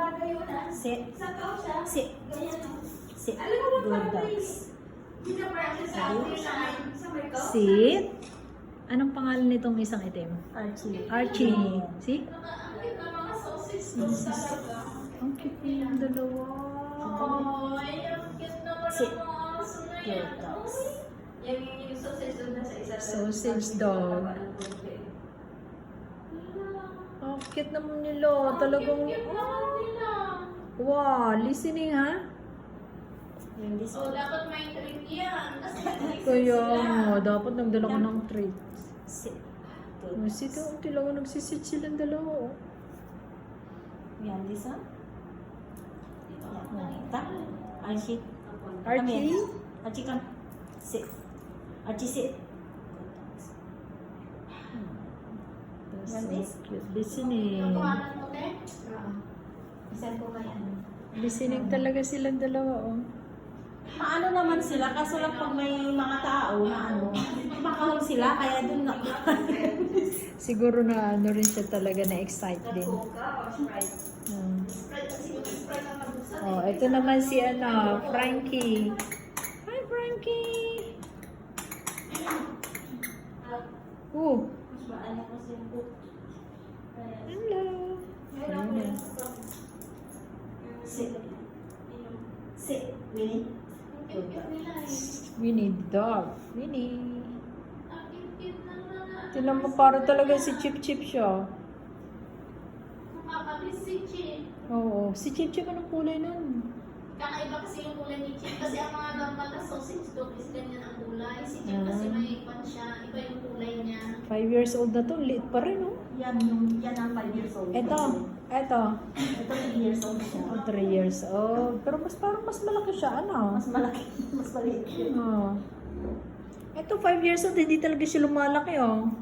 bagay yun ah. Sit. Sa tao siya. Sit. Ganyan o. Sit. Alam mo ba Good parang dogs. pinapractice sa atin sa may ko? Sit. Anong pangalan nitong isang itim? Archie. Archie. See? Ang cute na mga sausage dogs talaga. Ang cute yung dalawa. Ay, ang cute naman Sit. ng mga aso na yan. Good dogs. Yung sausage dog na sa isa. Sausage dog. Ang cute naman nila. Talagang, Cute naman nila. wow, listening ha? Yung this So, one. dapat may treat yan. Kasi nag-exist Kaya sila. nga, dapat nagdala ko ng treat. Sit. Good. Sige, ang tilaw nagsisit silang dalawa. Oh. Yan, this one. Yan. Ta. Archie. Archie? Archie, come. Sit. Archie, sit. That's Yan, so this. cute. Listening. Nakuhanan mo, te? Isend ko kaya. Listening talaga silang dalawa. Oh. Maano naman sila, kaso lang pag may mga tao na ano, makahol sila, kaya dun na. Siguro na ano rin siya talaga na-excite din. Coca or Sprite? Hmm. Sprite kasi yung Sprite ang nabuksan. Oh, ito naman si ano, Frankie. Hi, Frankie! Oh, Mas maano kasi yung book. hello! Ayun na. Sit. Sit. Winnie. Ang cute nila eh. Winnie the dog. Winnie. Ang cute naman. Tinan mo, para talaga si Chip Chip siya. Makakabis si Chip. Oo, si Chip Chip anong kulay nun? Kakaiba kasi yung kulay ni Chip. Kasi ang mga normal na sausage dog is ganyan ang kulay. Si Chip kasi may pan siya. Iba yung kulay niya. 5 years old na to, liit pa rin, oh. Yan ang 5 years old. Ito. Ito 3 years old siya. 3 years old. Pero parang mas malaki siya, ano? Mas malaki, mas maliit. Oh. Ito, 5 years old, hindi talaga siya lumalaki, oh.